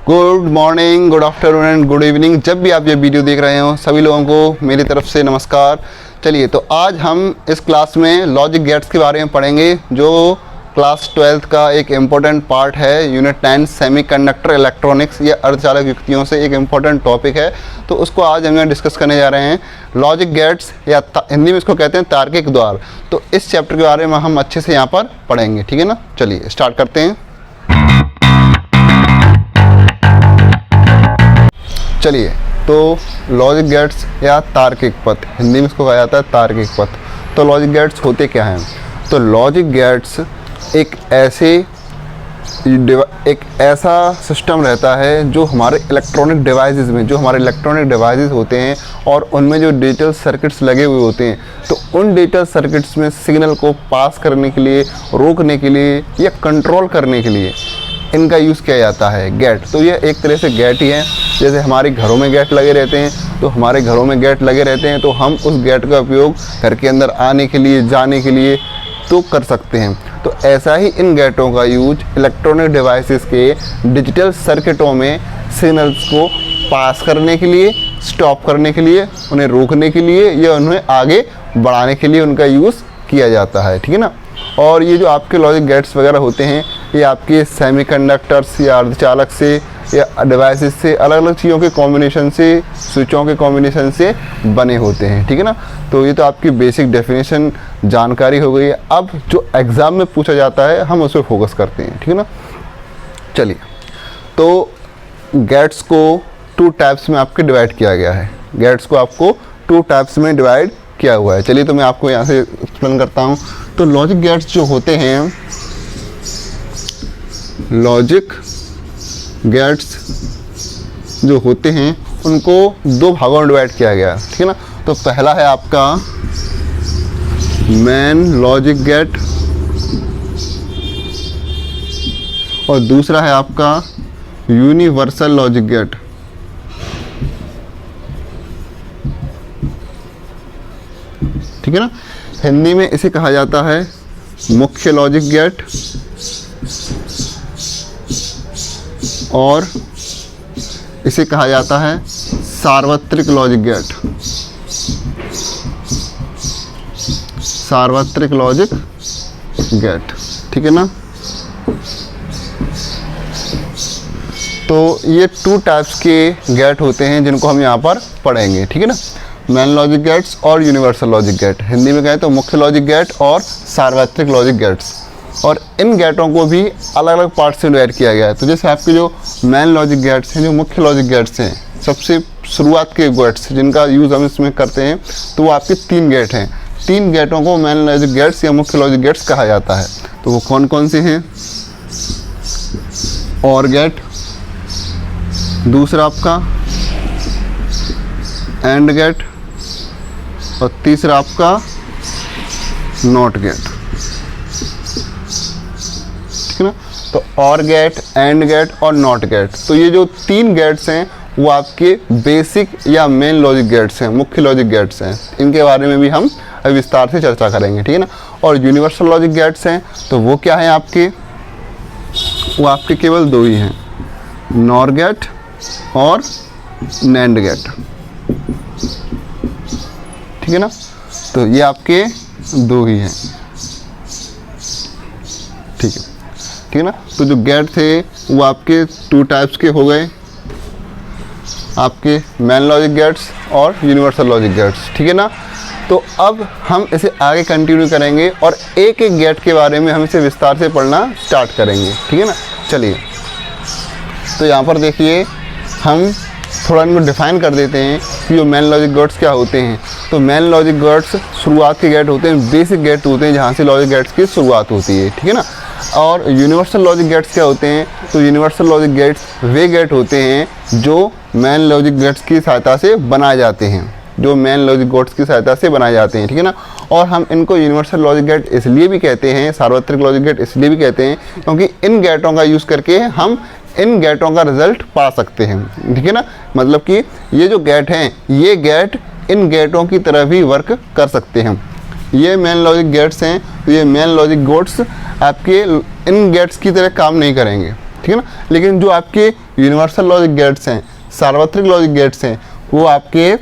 Good morning, good afternoon and good evening. जब भी आप ये वीडियो देख रहे हो सभी लोगों को मेरी तरफ से नमस्कार। चलिए, तो आज हम इस क्लास में लॉजिक गेट्स के बारे में पढ़ेंगे, जो क्लास 12th का एक इम्पोर्टेंट पार्ट है। यूनिट 9 सेमीकंडक्टर इलेक्ट्रॉनिक्स, ये अर्धचालक युक्तियों से एक इम्पोर्टेंट टॉपिक है। तो उसको आज हम डिस्कस करने जा रहे हैं। लॉजिक गेट्स या हिंदी में इसको कहते हैं तार्किक द्वार। तो इस चैप्टर के बारे में हम अच्छे से यहाँ पर पढ़ेंगे, ठीक है ना। चलिए स्टार्ट करते हैं। चलिए, तो लॉजिक गेट्स या तार्किक पथ, हिंदी में इसको कहा जाता है तार्किक पथ। तो लॉजिक गेट्स होते क्या हैं? तो लॉजिक गेट्स एक ऐसा सिस्टम रहता है जो हमारे इलेक्ट्रॉनिक डिवाइसेस में, जो हमारे इलेक्ट्रॉनिक डिवाइसेस होते हैं और उनमें जो डिजिटल सर्किट्स लगे हुए होते हैं, तो उन डिजिटल सर्किट्स में सिग्नल को पास करने के लिए, रोकने के लिए या कंट्रोल करने के लिए इनका यूज़ किया जाता है गेट। तो ये एक तरह से गेट ही है। जैसे हमारे घरों में गेट लगे रहते हैं, तो हमारे घरों में गेट लगे रहते हैं, तो हम उस गेट का उपयोग घर के अंदर आने के लिए, जाने के लिए तो कर सकते हैं। तो ऐसा ही इन गेटों का यूज इलेक्ट्रॉनिक डिवाइसेस के डिजिटल सर्किटों में सिग्नल्स को पास करने के लिए, स्टॉप करने के लिए, उन्हें रोकने के लिए या उन्हें आगे बढ़ाने के लिए उनका यूज़ किया जाता है, ठीक है ना। और ये जो आपके लॉजिक गेट्स वगैरह होते हैं, ये आपके सेमीकंडक्टर्स या अर्धचालक से या डिवाइसेस से, अलग अलग चीज़ों के कॉम्बिनेशन से, स्विचों के कॉम्बिनेशन से बने होते हैं, ठीक है ना। तो ये तो आपकी बेसिक डेफिनेशन जानकारी हो गई है। अब जो एग्ज़ाम में पूछा जाता है हम उस पर फोकस करते हैं, ठीक है ना। चलिए, तो गेट्स को 2 टाइप्स में आपके डिवाइड किया गया है। गेट्स को आपको 2 टाइप्स में डिवाइड किया हुआ है। चलिए, तो मैं आपको यहाँ से एक्सप्लेन करता हूँ। तो लॉजिक गेट्स जो होते हैं, लॉजिक गेट्स जो होते हैं उनको 2 भागों में डिवाइड किया गया है, ठीक है ना। तो पहला है आपका मेन लॉजिक गेट और दूसरा है आपका यूनिवर्सल लॉजिक गेट। ठीक है ना। हिंदी में इसे कहा जाता है मुख्य लॉजिक गेट और इसे कहा जाता है सार्वत्रिक लॉजिक गेट। सार्वत्रिक लॉजिक गेट, ठीक है ना। तो ये 2 टाइप्स के गेट होते हैं जिनको हम यहाँ पर पढ़ेंगे, ठीक है ना। मेन लॉजिक गेट्स और यूनिवर्सल लॉजिक गेट। हिंदी में कहें तो मुख्य लॉजिक गेट और सार्वत्रिक लॉजिक गेट्स। और इन गेटों को भी अलग अलग पार्ट से डिवाइड किया गया है। तो जैसे आपके जो मेन लॉजिक गेट्स हैं, जो मुख्य लॉजिक गेट्स हैं, सबसे शुरुआत के गेट्स जिनका यूज़ हम इसमें करते हैं, तो वो आपके 3 गेट हैं। 3 गेटों को मेन लॉजिक गेट्स या मुख्य लॉजिक गेट्स कहा जाता है। तो वो कौन कौन से हैं? और गेट, दूसरा आपका एंड गेट और तीसरा आपका नॉट गेट, ठीक है ना। तो और गेट, एंड गेट और नॉट गेट, तो ये जो 3 गेट्स हैं वो आपके बेसिक या मेन लॉजिक गेट्स हैं, मुख्य लॉजिक गेट्स हैं। इनके बारे में भी हम अभी विस्तार से चर्चा करेंगे, ठीक है ना। और यूनिवर्सल लॉजिक गेट्स हैं, तो वो क्या है आपके? वो आपके केवल 2 ही हैं, नॉर गेट और नैंड गेट, ठीक है ना। तो ये आपके 2 ही हैं, ठीक है ना। तो जो गेट थे वो आपके 2 टाइप्स के हो गए, आपके मेन लॉजिक गेट्स और यूनिवर्सल लॉजिक गेट्स, ठीक है ना। तो अब हम इसे आगे कंटिन्यू करेंगे और एक एक गेट के बारे में हम इसे विस्तार से पढ़ना स्टार्ट करेंगे, ठीक है ना। चलिए, तो यहाँ पर देखिए हम थोड़ा इनको डिफाइन कर देते हैं कि जो मेन लॉजिक गेट्स क्या होते हैं। तो मेन लॉजिक गेट्स शुरुआत के गेट होते हैं, बेसिक गेट होते हैं जहाँ से लॉजिक गेट्स की शुरुआत होती है, ठीक है ना। और यूनिवर्सल लॉजिक गेट्स क्या होते हैं? तो यूनिवर्सल लॉजिक गेट्स वे गेट होते हैं जो मेन लॉजिक गेट्स की सहायता से बनाए जाते हैं, जो मेन लॉजिक गेट्स की सहायता से बनाए जाते हैं, ठीक है ना। और हम इनको यूनिवर्सल लॉजिक गेट इसलिए भी कहते हैं, सार्वत्रिक लॉजिक गेट इसलिए भी कहते हैं क्योंकि इन गेटों का यूज़ करके हम इन गेटों का रिजल्ट पा सकते हैं, ठीक है ना। मतलब कि ये जो गेट हैं, ये गेट इन गेटों की तरह भी वर्क कर सकते हैं। ये मेन लॉजिक गेट्स हैं, तो ये मेन लॉजिक गेट्स आपके इन गेट्स की तरह काम नहीं करेंगे, ठीक है ना। लेकिन जो आपके यूनिवर्सल लॉजिक गेट्स हैं, सार्वत्रिक लॉजिक गेट्स हैं, वो आपके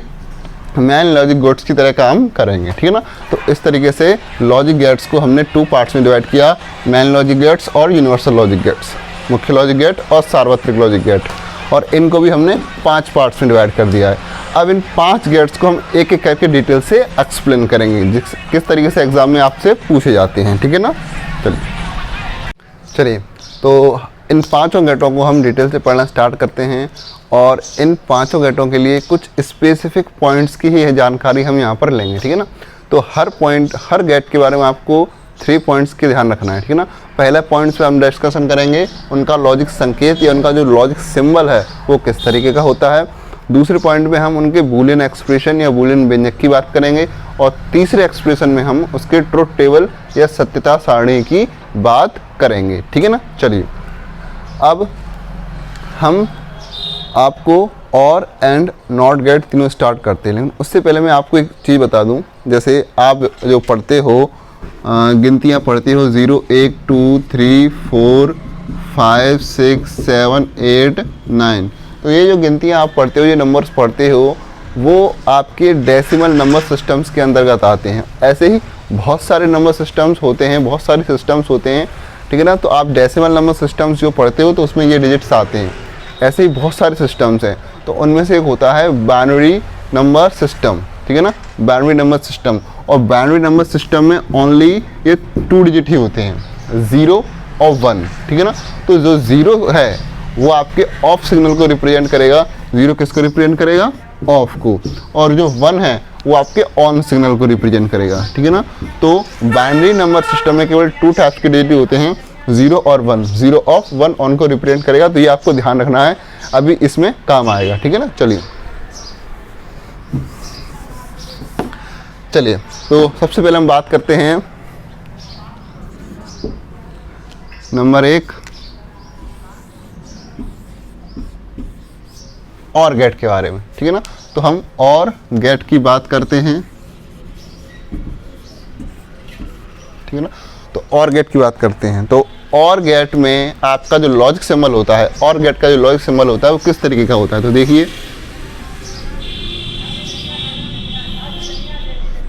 मेन लॉजिक गेट्स की तरह काम करेंगे, ठीक है ना। तो इस तरीके से लॉजिक गेट्स को हमने 2 पार्ट्स में डिवाइड किया, मेन लॉजिक गेट्स और यूनिवर्सल लॉजिक गेट्स, मुख्य लॉजिक गेट और सार्वत्रिक लॉजिक गेट, और इनको भी हमने 5 पार्ट्स में डिवाइड कर दिया है। अब इन 5 गेट्स को हम एक एक करके डिटेल से एक्सप्लेन करेंगे, किस तरीके से एग्जाम में आपसे पूछे जाते हैं, ठीक है ना। चलिए तो इन 5 गेटों को हम डिटेल से पढ़ना स्टार्ट करते हैं, और इन 5 गेटों के लिए कुछ स्पेसिफिक पॉइंट्स की ही जानकारी हम यहाँ पर लेंगे, ठीक है ना। तो हर गेट के बारे में आपको 3 पॉइंट्स की ध्यान रखना है, ठीक है ना। पहले पॉइंट्स पे हम डिस्कशन करेंगे उनका लॉजिक संकेत या उनका जो लॉजिक सिंबल है वो किस तरीके का होता है। दूसरे पॉइंट में हम उनके बूलियन एक्सप्रेशन या बूलियन व्यंजक की बात करेंगे, और तीसरे एक्सप्रेशन में हम उसके ट्रुथ टेबल या सत्यता सारणी की बात करेंगे, ठीक है ना। चलिए अब हम आपको और एंड नॉट गेट तीनों स्टार्ट करते हैं, लेकिन उससे पहले मैं आपको एक चीज़ बता दूं। जैसे आप जो पढ़ते हो, गिनतियाँ पढ़ते हो 0 1 2 3 4 5 6 7 8 9, तो ये जो गिनतियाँ आप पढ़ते हो, ये नंबर्स पढ़ते हो, वो आपके डेसिमल नंबर सिस्टम्स के अंतर्गत आते हैं। ऐसे ही बहुत सारे नंबर सिस्टम्स होते हैं, बहुत सारे सिस्टम्स होते हैं, ठीक है ना। तो आप डेसिमल नंबर सिस्टम्स जो पढ़ते हो तो उसमें ये डिजिट्स आते हैं। ऐसे ही बहुत सारे सिस्टम्स हैं, तो उनमें से एक होता है बाइनरी नंबर सिस्टम, ठीक है ना, बाइनरी नंबर सिस्टम। और बाइनरी नंबर सिस्टम में ओनली ये 2 डिजिट ही होते हैं, 0 और 1, ठीक है ना। तो जो 0 है वो आपके ऑफ सिग्नल को रिप्रेजेंट करेगा, 0 किसको रिप्रेजेंट करेगा, ऑफ को, और जो 1 है वो आपके ऑन सिग्नल को रिप्रेजेंट करेगा, ठीक है ना। तो बाइनरी नंबर सिस्टम में केवल 2 टाइप्स के डिजिट होते हैं, 0 और 1, 0 ऑफ 1 ऑन को रिप्रेजेंट करेगा। तो ये आपको ध्यान रखना है, अभी इसमें काम आएगा, ठीक है ना। चलिए तो सबसे पहले हम बात करते हैं नंबर 1 और गेट के बारे में, ठीक है ना। तो हम और गेट की बात करते हैं, ठीक है ना। तो और गेट की बात करते हैं। तो और गेट में आपका जो लॉजिक सिंबल होता है, और गेट का जो लॉजिक सिंबल होता है वो किस तरीके का होता है, तो देखिए,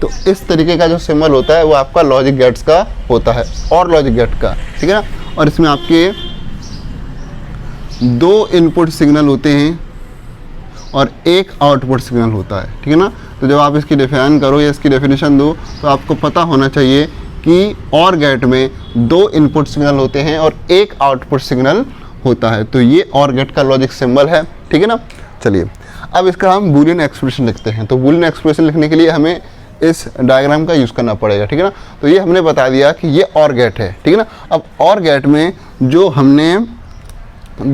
तो इस तरीके का जो सिंबल होता है वो आपका लॉजिक गेट्स का होता है, और लॉजिक गेट का, ठीक है ना। और इसमें आपके 2 इनपुट सिग्नल होते हैं और 1 आउटपुट सिग्नल होता है, ठीक है ना। तो जब आप इसकी डिफाइन करो या इसकी डेफिनेशन दो, तो आपको पता होना चाहिए कि और गेट में 2 इनपुट सिग्नल होते हैं और 1 आउटपुट सिग्नल होता है। तो ये और गेट का लॉजिक सिंबल है, ठीक है ना। चलिए अब इसका हम बूलियन एक्सप्रेशन लिखते हैं। तो बूलियन एक्सप्रेशन लिखने के लिए हमें इस डायग्राम का यूज़ करना पड़ेगा, ठीक है ना। तो ये हमने बता दिया कि ये और गेट है, ठीक है ना। अब और गेट में जो हमने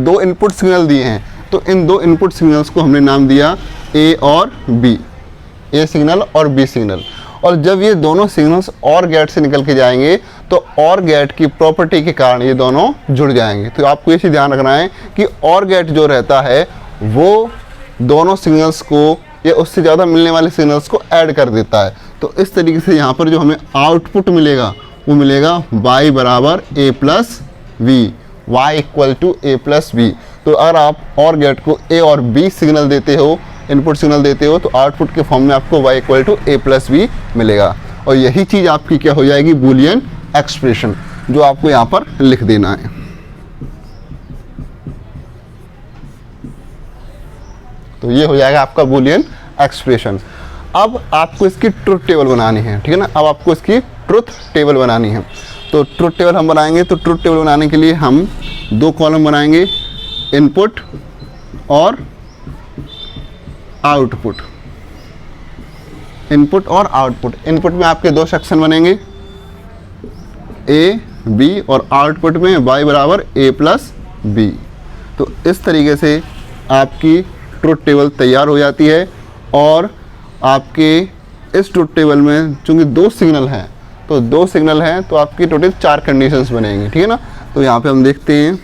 2 इनपुट सिग्नल दिए हैं, तो इन 2 इनपुट सिग्नल्स को हमने नाम दिया ए और बी, ए सिग्नल और बी सिग्नल। और जब ये दोनों सिग्नल्स और गेट से निकल के जाएंगे तो और गेट की प्रॉपर्टी के कारण ये दोनों जुड़ जाएंगे। तो आपको ये चीज़ ध्यान रखना है कि और गेट जो रहता है वो दोनों सिग्नल्स को या उससे ज़्यादा मिलने वाले सिग्नल्स को ऐड कर देता है। तो इस तरीके से यहाँ पर जो हमें आउटपुट मिलेगा वो मिलेगा y बराबर a plus v, y equal to a plus v. तो अगर आप और गेट को a और b सिग्नल देते हो, इनपुट सिग्नल देते हो, तो आउटपुट के फॉर्म में आपको y equal to a plus v मिलेगा। और यही चीज़ आपकी क्या हो जाएगी, बूलियन एक्सप्रेशन, जो आपको यहाँ पर लिख देना है। तो ये हो जाएगा आपका बूलियन एक्सप्रेशन। अब आपको इसकी ट्रुथ टेबल बनानी है, ठीक है ना। अब आपको इसकी ट्रुथ टेबल बनानी है। तो ट्रुथ टेबल हम बनाएंगे। तो ट्रुथ टेबल बनाने के लिए हम 2 कॉलम बनाएंगे, इनपुट और आउटपुट। इनपुट और आउटपुट, इनपुट में आपके 2 सेक्शन बनेंगे, ए बी, और आउटपुट में y बराबर a प्लस बी। तो इस तरीके से आपकी ट्रुथ टेबल तैयार हो जाती है। और आपके इस ट्रुथ टेबल में चूंकि 2 सिग्नल हैं, तो 2 सिग्नल हैं तो आपकी टोटल 4 कंडीशंस बनेंगी, ठीक है ना। तो यहाँ पे हम देखते हैं,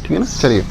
ठीक है ना। चलिए,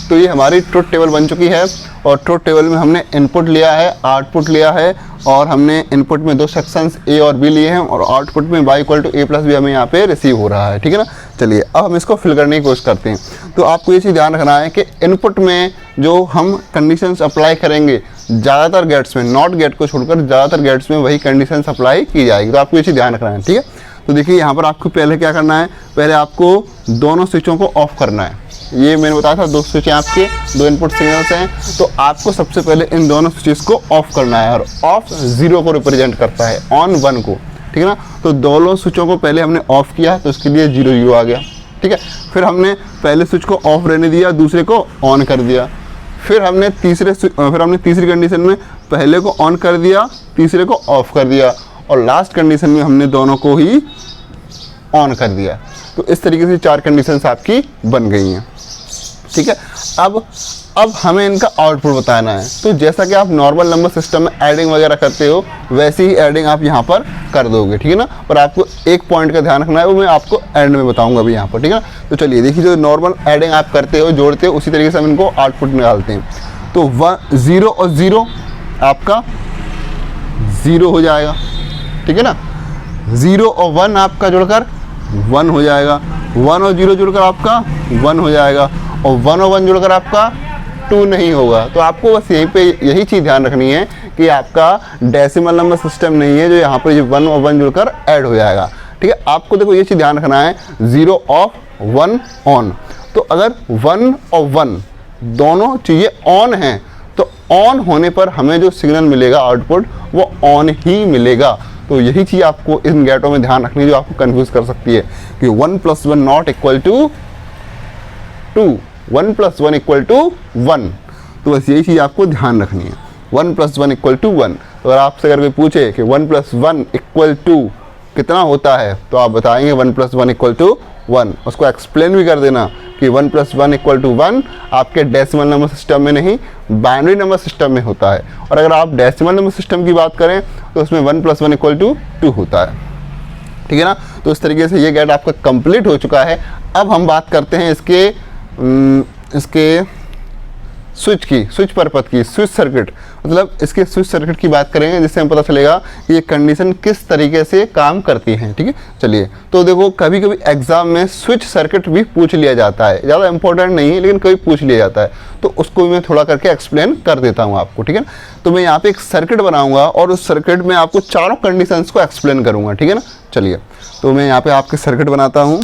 तो ये हमारी ट्रुथ टेबल बन चुकी है और ट्रुथ टेबल में हमने इनपुट लिया है, आउटपुट लिया है और हमने इनपुट में 2 सेक्शंस ए और बी लिए हैं और आउटपुट में y = a+b हमें यहाँ पे रिसीव हो रहा है, ठीक है ना। चलिए, अब हम इसको फिल करने की कोशिश करते हैं। तो आपको ये चीज़ ध्यान रखना है कि इनपुट में जो हम कंडीशंस अप्लाई करेंगे ज़्यादातर गेट्स में, नॉट गेट को छोड़कर ज़्यादातर गेट्स में वही कंडीशंस अप्लाई की जाएगी। तो आपको ये चीज़ ध्यान रखना है, ठीक है। तो देखिए, यहाँ पर आपको पहले क्या करना है, पहले आपको दोनों स्विचों को ऑफ करना है। ये मैंने बताया था 2 स्विच हैं आपके, 2 इनपुट सिग्नल्स हैं, तो आपको सबसे पहले इन दोनों स्विचेस को ऑफ करना है और ऑफ 0 को रिप्रेजेंट करता है, ऑन 1 को, ठीक है ना। तो दोनों स्विचों को पहले हमने ऑफ किया तो इसके लिए 0 0 आ गया, ठीक है। फिर हमने पहले स्विच को ऑफ रहने दिया, दूसरे को ऑन कर दिया। फिर हमने तीसरी कंडीशन में पहले को ऑन कर दिया, तीसरे को ऑफ कर दिया और लास्ट कंडीशन में हमने दोनों को ही ऑन कर दिया। तो इस तरीके से 4 कंडीशंस आपकी बन गई हैं, ठीक है। अब हमें इनका आउटपुट बताना है। तो जैसा कि आप नॉर्मल नंबर सिस्टम में एडिंग वगैरह करते हो वैसे ही एडिंग आप यहाँ पर कर दोगे, ठीक है ना। पर आपको एक पॉइंट का ध्यान रखना है, वो मैं आपको एंड में बताऊंगा अभी यहाँ पर, ठीक है। तो चलिए देखिए, जो नॉर्मल एडिंग आप करते हो, जोड़ते हो, उसी तरीके से हम इनको आउटपुट निकालते हैं। तो 0 और 0 आपका 0 हो जाएगा, ठीक है ना। 0 और 1 आपका जुड़कर 1 हो जाएगा, 1 और 0 जुड़कर आपका 1 हो जाएगा और 1 और 1 जुड़कर आपका 2 नहीं होगा। तो आपको बस यहीं पे यही चीज़ ध्यान रखनी है कि आपका डेसिमल नंबर सिस्टम नहीं है जो यहाँ पर 1 और 1 जुड़कर ऐड हो जाएगा, ठीक है। आपको देखो ये चीज़ ध्यान रखना है, 0 ऑफ 1 ऑन। तो अगर 1 और 1 दोनों चीज़ें ऑन हैं तो ऑन होने पर हमें जो सिग्नल मिलेगा आउटपुट वो ऑन ही मिलेगा। तो यही चीज़ आपको इन गेटों में ध्यान रखनी है जो आपको कंफ्यूज कर सकती है कि 1 + 1 नॉट इक्वल टू 2, 1 + 1 = 1। तो बस यही चीज़ आपको ध्यान रखनी है, 1 + 1 = 1। तो अगर आपसे अगर कोई पूछे कि 1 + 1 = कितना होता है तो आप बताएंगे 1 + 1 = 1। उसको एक्सप्लेन भी कर देना कि 1 + 1 = 1 आपके डेसिमल नंबर सिस्टम में नहीं, बाइनरी नंबर सिस्टम में होता है। और अगर आप डेसिमल नंबर सिस्टम की बात करें तो उसमें 1 + 1 = 2 होता है, ठीक है ना। तो इस तरीके से ये गेट आपका कंप्लीट हो चुका है। अब हम बात करते हैं इसके स्विच पर्पज़ की, स्विच सर्किट, मतलब इसके स्विच सर्किट की बात करेंगे जिससे हमें पता चलेगा कि ये कंडीशन किस तरीके से काम करती हैं, ठीक है। चलिए, तो देखो कभी कभी एग्जाम में स्विच सर्किट भी पूछ लिया जाता है, ज़्यादा इंपॉर्टेंट नहीं है लेकिन कभी पूछ लिया जाता है, तो उसको भी मैं थोड़ा करके एक्सप्लेन कर देता हूँ आपको, ठीक है ना। तो मैं यहाँ पे एक सर्किट बनाऊँगा और उस सर्किट में आपको चारों कंडीशंस को एक्सप्लेन करूँगा, ठीक है ना। चलिए, तो मैं यहाँ पर आपके सर्किट बनाता हूँ।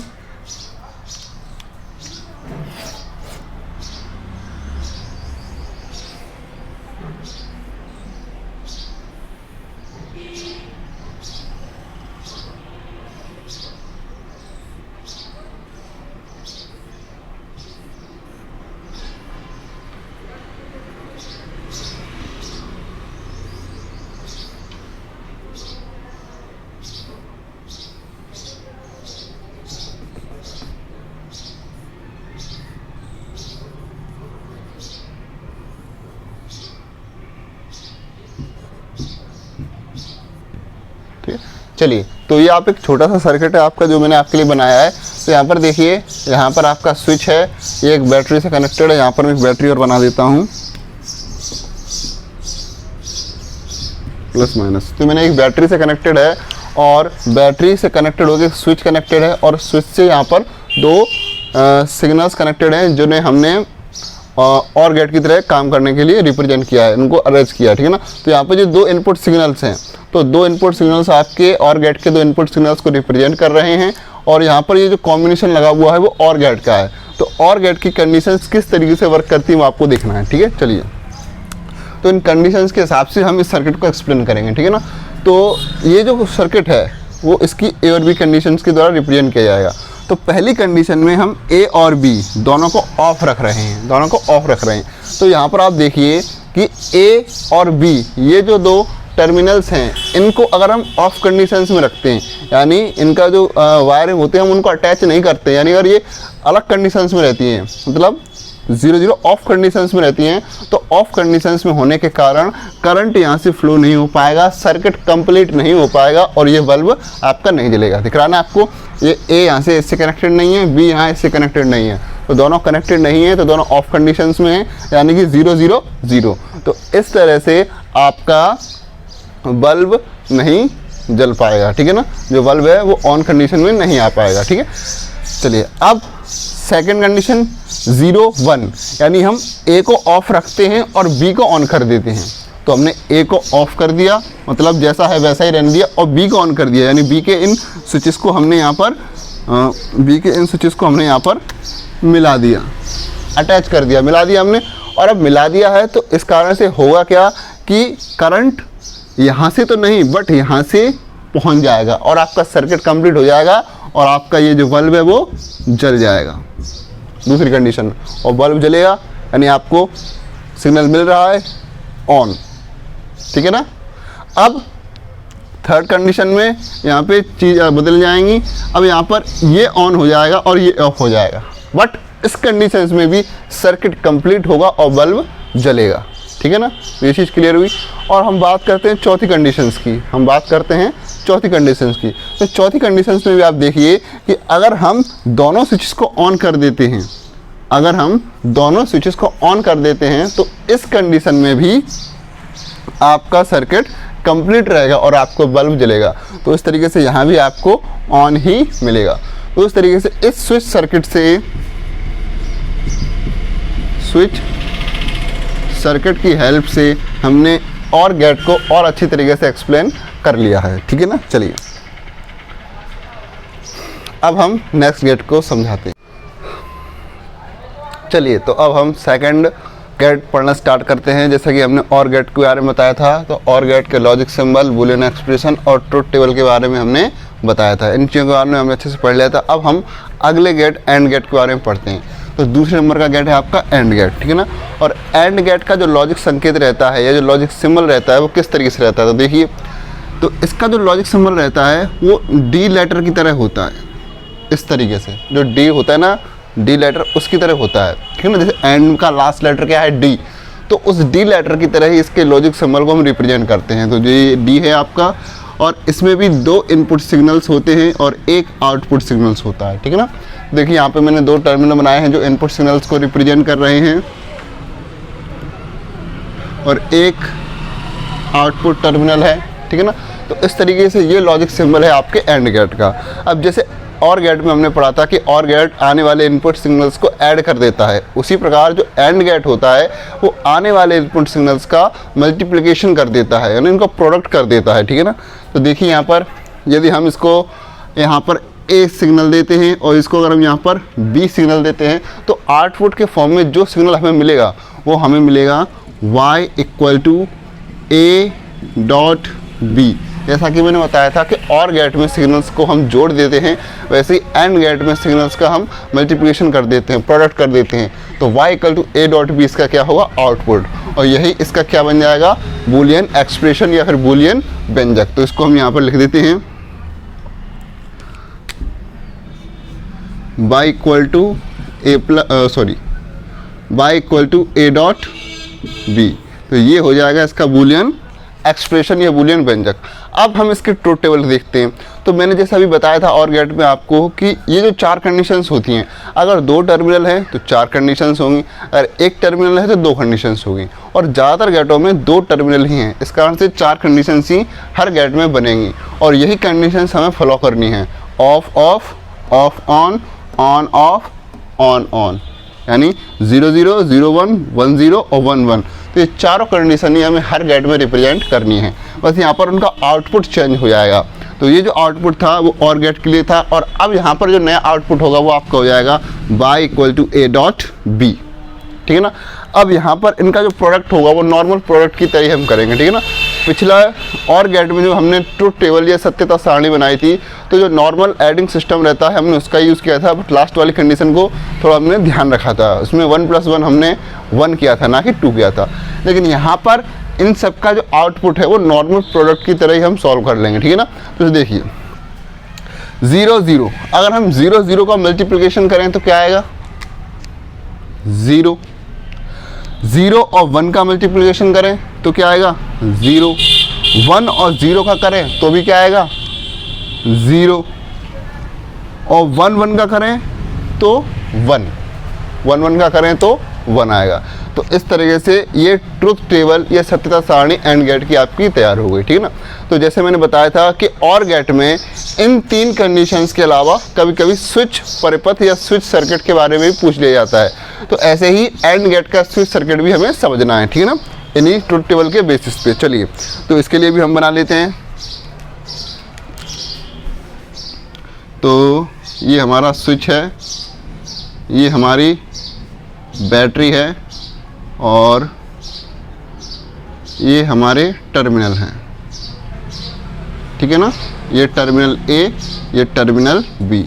चलिए, तो ये आप एक छोटा सा सर्किट है आपका जो मैंने आपके लिए बनाया है। तो यहाँ पर देखिए, यहाँ पर आपका स्विच है, ये एक बैटरी से कनेक्टेड है। यहाँ पर मैं एक बैटरी और बना देता हूँ, प्लस माइनस। तो मैंने एक बैटरी से कनेक्टेड है और बैटरी से कनेक्टेड होकर स्विच कनेक्टेड है और स्विच से यहाँ पर 2 सिग्नल्स कनेक्टेड हैं जिन्हें हमने और गेट की तरह काम करने के लिए रिप्रेजेंट किया है, उनको अरेंज किया, ठीक है ना। तो यहाँ पर जो 2 इनपुट सिग्नल्स हैं, तो 2 इनपुट सिग्नल्स आपके और गेट के 2 इनपुट सिग्नल्स को रिप्रेजेंट कर रहे हैं और यहाँ पर ये जो कॉम्बिनेशन लगा हुआ है वो और गेट का है। तो और गेट की कंडीशंस किस तरीके से वर्क करती है वो आपको देखना है, ठीक है। चलिए, तो इन कंडीशंस के हिसाब से हम इस सर्किट को एक्सप्लेन करेंगे, ठीक है ना। तो ये जो सर्किट है वो इसकी ए और बी कंडीशंस के द्वारा रिप्रेजेंट किया जाएगा। तो पहली कंडीशन में हम ए और बी दोनों को ऑफ रख रहे हैं, तो यहाँ पर आप देखिए कि ए और बी ये जो 2 टर्मिनल्स हैं इनको अगर हम ऑफ कंडीशंस में रखते हैं, यानी इनका जो वायरिंग होते हैं हम उनको अटैच नहीं करते, यानी अगर ये अलग कंडीशंस में रहती हैं, मतलब 0 0 ऑफ कंडीशंस में रहती हैं, तो ऑफ कंडीशंस में होने के कारण करंट यहाँ से फ्लो नहीं हो पाएगा, सर्किट कंप्लीट नहीं हो पाएगा और ये बल्ब आपका नहीं जलेगा। दिख रहा है ना आपको, ये ए यहाँ से इससे कनेक्टेड नहीं है, बी यहाँ इससे कनेक्टेड नहीं है, तो दोनों कनेक्टेड नहीं है, तो दोनों ऑफ कंडीशंस में है, यानी कि 0 0 0। तो इस तरह से आपका बल्ब नहीं जल पाएगा, ठीक है ना। जो बल्ब है वो ऑन कंडीशन में नहीं आ पाएगा, ठीक है। चलिए अब सेकंड कंडीशन 0 1, यानी हम ए को ऑफ रखते हैं और बी को ऑन कर देते हैं। तो हमने ए को ऑफ कर दिया, मतलब जैसा है वैसा ही रहने दिया, और बी को ऑन कर दिया, यानी बी के इन स्विचेस को हमने यहाँ पर मिला दिया, अटैच कर दिया, मिला दिया हमने। और अब मिला दिया है तो इस कारण से होगा क्या कि करंट यहाँ से तो नहीं बट यहाँ से पहुँच जाएगा और आपका सर्किट कंप्लीट हो जाएगा और आपका ये जो बल्ब है वो जल जाएगा। दूसरी कंडीशन, और बल्ब जलेगा यानी आपको सिग्नल मिल रहा है ऑन, ठीक है ना। अब थर्ड कंडीशन में यहाँ पे चीज़ बदल जाएंगी। अब यहाँ पर ये ऑन हो जाएगा और ये ऑफ हो जाएगा, बट इस कंडीशंस में भी सर्किट कंप्लीट होगा और बल्ब जलेगा, ठीक है ना। ये चीज़ क्लियर हुई। और हम बात करते हैं चौथी कंडीशंस की, चौथी कंडीशंस की। तो चौथी कंडीशंस में भी आप देखिए कि अगर हम दोनों स्विचेस को ऑन कर देते हैं, तो इस कंडीशन में भी आपका सर्किट कंप्लीट रहेगा और आपको बल्ब जलेगा। तो इस तरीके से यहाँ भी आपको ऑन ही मिलेगा। तो इस तरीके से इस स्विच सर्किट की हेल्प से हमने और गेट को और अच्छी तरीके से एक्सप्लेन कर लिया है, ठीक है ना। चलिए अब हम नेक्स्ट गेट को समझाते हैं। चलिए तो अब हम सेकंड गेट पढ़ना स्टार्ट करते हैं। जैसा कि हमने और गेट के बारे में बताया था, तो और गेट के लॉजिक सिंबल, बूलियन एक्सप्रेशन और ट्रुथ टेबल के बारे में हमने बताया था। इन चीज़ों के बारे में हमने अच्छे से पढ़ लिया था। अब हम अगले गेट एंड गेट के बारे में पढ़ते हैं। तो दूसरे नंबर का गेट है आपका एंड गेट, ठीक है ना। और एंड गेट का जो लॉजिक संकेत रहता है या जो लॉजिक सिंबल रहता है वो किस तरीके से रहता है, तो देखिए, तो इसका जो लॉजिक सिंबल रहता है वो डी लेटर की तरह होता है। इस तरीके से जो डी होता है ना, डी लेटर उसकी तरह होता है, ठीक है ना। जैसे एंड का लास्ट लेटर क्या है, डी, तो उस डी लेटर की तरह ही इसके लॉजिक सिंबल को हम रिप्रेजेंट करते हैं। तो ये डी है आपका, और इसमें भी 2 इनपुट सिग्नल्स होते हैं और 1 आउटपुट सिग्नल्स होता है, ठीक है ना। देखिए यहाँ पे मैंने 2 टर्मिनल बनाए हैं जो इनपुट सिग्नल्स को रिप्रेजेंट कर रहे हैं और 1 आउटपुट टर्मिनल है, ठीक है ना। तो इस तरीके से ये लॉजिक सिंबल है आपके एंड गेट का। अब जैसे और गेट में हमने पढ़ा था कि और गेट आने वाले इनपुट सिग्नल्स को ऐड कर देता है, उसी प्रकार जो एंड गेट होता है वो आने वाले इनपुट सिग्नल्स का मल्टीप्लिकेशन कर देता है, यानी इनको प्रोडक्ट कर देता है, ठीक है ना। तो देखिए यहाँ पर यदि हम इसको यहाँ पर ए सिग्नल देते हैं और इसको अगर हम यहाँ पर बी सिग्नल देते हैं, तो आउटपुट के फॉर्म में जो सिग्नल हमें मिलेगा वो हमें मिलेगा y = a.b। जैसा कि मैंने बताया था कि और गेट में सिग्नल्स को हम जोड़ देते हैं, वैसे ही एंड गेट में सिग्नल्स का हम मल्टीप्लिकेशन कर देते हैं, प्रोडक्ट कर देते हैं। तो y = a.b इसका क्या होगा, आउटपुट, और यही इसका क्या बन जाएगा, बूलियन एक्सप्रेशन या फिर बूलियन व्यंजक। तो इसको हम यहाँ पर लिख देते हैं y = a.b। तो ये हो जाएगा इसका बूलियन एक्सप्रेशन या बूलियन व्यंजक। अब हम इसके ट्रुथ टेबल देखते हैं। तो मैंने जैसा अभी बताया था और गेट में आपको कि ये जो 4 कंडीशंस होती हैं, अगर 2 टर्मिनल है तो 4 कंडीशंस होंगी, अगर 1 टर्मिनल है तो 2 कंडीशंस होगी, और ज़्यादातर गेटों में 2 टर्मिनल ही हैं। इस कारण से 4 कंडीशंस ही हर गेट में बनेंगी और यही कंडीशंस हमें फॉलो करनी है, of of, of on, on off, on on, यानी 0 0 0 1 1 0 और 1 1। तो ये चारों कंडीशन ही हमें हर गेट में रिप्रेजेंट करनी है, बस यहाँ पर उनका आउटपुट चेंज हो जाएगा। तो ये जो आउटपुट था वो और गेट के लिए था, और अब यहाँ पर जो नया आउटपुट होगा वो आपका हो जाएगा y = a.b, ठीक है ना। अब यहाँ पर इनका जो प्रोडक्ट होगा वो नॉर्मल प्रोडक्ट की तरह हम करेंगे, ठीक है ना। पिछला और गेट में जो हमने ट्रुथ टेबल या सत्यता सारणी बनाई थी, तो जो नॉर्मल एडिंग सिस्टम रहता है हमने उसका यूज़ किया था, बट लास्ट वाली कंडीशन को थोड़ा हमने ध्यान रखा था, उसमें 1 + 1 हमने 1 किया था, ना कि 2 किया था। लेकिन यहाँ पर इन सब का जो आउटपुट है वो नॉर्मल प्रोडक्ट की तरह ही हम सॉल्व कर लेंगे, ठीक है ना। तो देखिए 0 0, अगर हम 0 0 का मल्टीप्लिकेशन करें तो क्या आएगा, 0 0 और 1 का मल्टीप्लिकेशन करें तो क्या आएगा, 0 1 और 0 का करें तो भी क्या आएगा, 0 और 1 1 का करें तो 1। 1 1 का करें तो 1 आएगा। तो इस तरीके से ये ट्रुथ टेबल, ये सत्यता सारणी एंड गेट की आपकी तैयार हो गई, ठीक है ना। तो जैसे मैंने बताया था कि और गेट में इन 3 कंडीशंस के अलावा कभी कभी स्विच परिपथ या स्विच सर्किट के बारे में भी पूछ लिया जाता है। तो ऐसे ही एंड गेट का स्विच सर्किट भी हमें समझना है, ठीक है ना, इन्हीं ट्रुथ टेबल के बेसिस पे। चलिए, तो इसके लिए भी हम बना लेते हैं। तो ये हमारा स्विच है, ये हमारी बैटरी है और ये हमारे टर्मिनल हैं, ठीक है ना। ये टर्मिनल ए, ये टर्मिनल बी,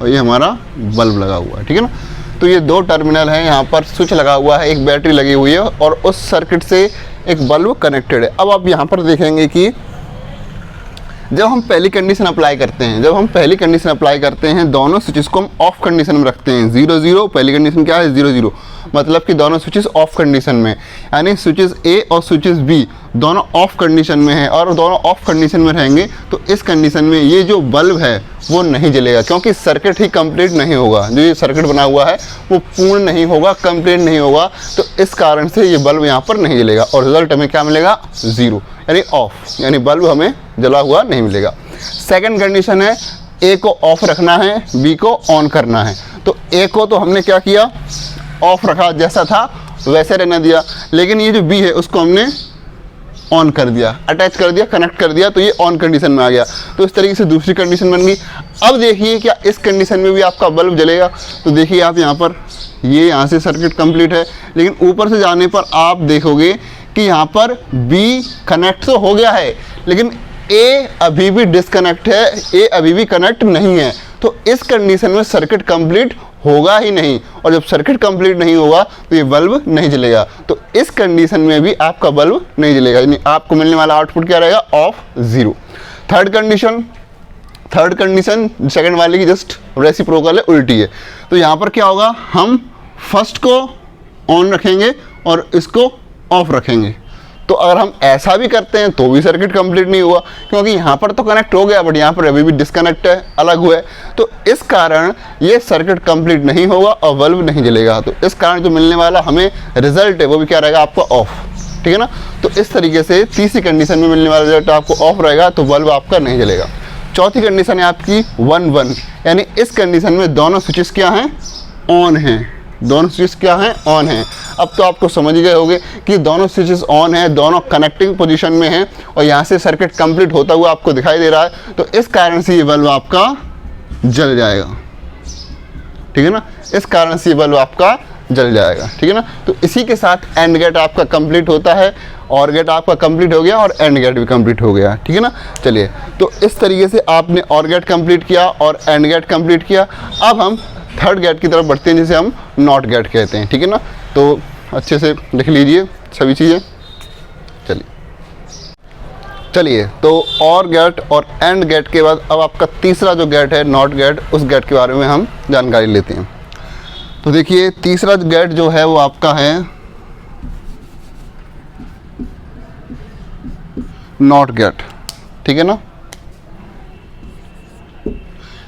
और ये हमारा बल्ब लगा हुआ है, ठीक है ना। तो ये 2 टर्मिनल हैं, यहाँ पर स्विच लगा हुआ है, एक बैटरी लगी हुई है और उस सर्किट से एक बल्ब कनेक्टेड है। अब आप यहाँ पर देखेंगे कि जब हम पहली कंडीशन अप्लाई करते हैं, दोनों स्विचेस को हम ऑफ कंडीशन में रखते हैं। 0 0 पहली कंडीशन क्या है, 0 0, मतलब कि दोनों स्विचेस ऑफ कंडीशन में, यानी स्विचेस ए और स्विचेस बी दोनों ऑफ कंडीशन में हैं और दोनों ऑफ कंडीशन में रहेंगे। तो इस कंडीशन में ये जो बल्ब है वो नहीं जलेगा, क्योंकि सर्किट ही कंप्लीट नहीं होगा। जो ये सर्किट बना हुआ है वो पूर्ण नहीं होगा, कंप्लीट नहीं होगा। तो इस कारण से ये बल्ब यहाँ पर नहीं जलेगा और रिजल्ट हमें क्या मिलेगा, 0, यानी ऑफ, यानी बल्ब हमें जला हुआ नहीं मिलेगा। सेकंड कंडीशन है, ए को ऑफ रखना है, बी को ऑन करना है। तो ए को तो हमने क्या किया, ऑफ रखा, जैसा था वैसे रहने दिया, लेकिन ये जो बी है उसको हमने ऑन कर दिया, अटैच कर दिया, कनेक्ट कर दिया, तो ये ऑन कंडीशन में आ गया। तो इस तरीके से दूसरी कंडीशन बन गई। अब देखिए क्या इस कंडीशन में भी आपका बल्ब जलेगा। तो देखिए आप यहाँ पर, ये यहाँ से सर्किट कंप्लीट है, लेकिन ऊपर से जाने पर आप देखोगे कि यहाँ पर बी कनेक्ट तो हो गया है, लेकिन ए अभी भी डिस्कनेक्ट है, ए अभी भी कनेक्ट नहीं है। तो इस कंडीशन में सर्किट कंप्लीट होगा ही नहीं, और जब सर्किट कंप्लीट नहीं होगा तो ये बल्ब नहीं जलेगा। तो इस कंडीशन में भी आपका बल्ब नहीं जलेगा, यानी आपको मिलने वाला आउटपुट क्या रहेगा, ऑफ 0। थर्ड कंडीशन सेकंड वाले की जस्ट रेसिप्रोकल है, उल्टी है। तो यहाँ पर क्या होगा, हम फर्स्ट को ऑन रखेंगे और इसको ऑफ रखेंगे। तो अगर हम ऐसा भी करते हैं तो भी सर्किट कंप्लीट नहीं हुआ, क्योंकि यहाँ पर तो कनेक्ट हो गया बट यहाँ पर अभी भी डिस्कनेक्ट है, अलग हुआ है। तो इस कारण ये सर्किट कंप्लीट नहीं होगा और बल्ब नहीं जलेगा। तो इस कारण जो मिलने वाला हमें रिजल्ट है वो भी क्या रहेगा, आपका ऑफ, ठीक है ना। तो इस तरीके से तीसरी कंडीशन में मिलने वाला रिजल्ट आपको ऑफ रहेगा, तो बल्ब आपका नहीं जलेगा। चौथी कंडीशन है आपकी 1 1, यानी इस कंडीशन में दोनों स्विचेस क्या हैं, ऑन हैं, दोनों स्विचेस क्या हैं, ऑन हैं। अब तो आपको समझ गए होंगे कि दोनों स्विचेस ऑन हैं, दोनों कनेक्टिंग पोजीशन में हैं और यहाँ से सर्किट कंप्लीट होता हुआ आपको दिखाई दे रहा है। तो इस कारण से ये बल्ब आपका जल जाएगा, ठीक है ना, इस कारण से ये बल्ब आपका जल जाएगा, ठीक है ना। तो इसी के साथ एंड गेट आपका कंप्लीट होता है, और गेट आपका कंप्लीट हो गया और एंड गेट भी कंप्लीट हो गया, ठीक है ना। चलिए, तो इस तरीके से आपने और गेट कंप्लीट किया और एंड गेट कंप्लीट किया। अब हम थर्ड गेट की तरफ बढ़ते हैं, जिसे हम नॉट गेट कहते हैं, ठीक है ना। तो अच्छे से लिख लीजिए सभी चीज़ें। चलिए, तो और गेट और एंड गेट के बाद अब आपका तीसरा जो गेट है, नॉट गेट, उस गेट के बारे में हम जानकारी लेते हैं। तो देखिए, तीसरा गेट जो है वो आपका है नॉट गेट, ठीक है ना।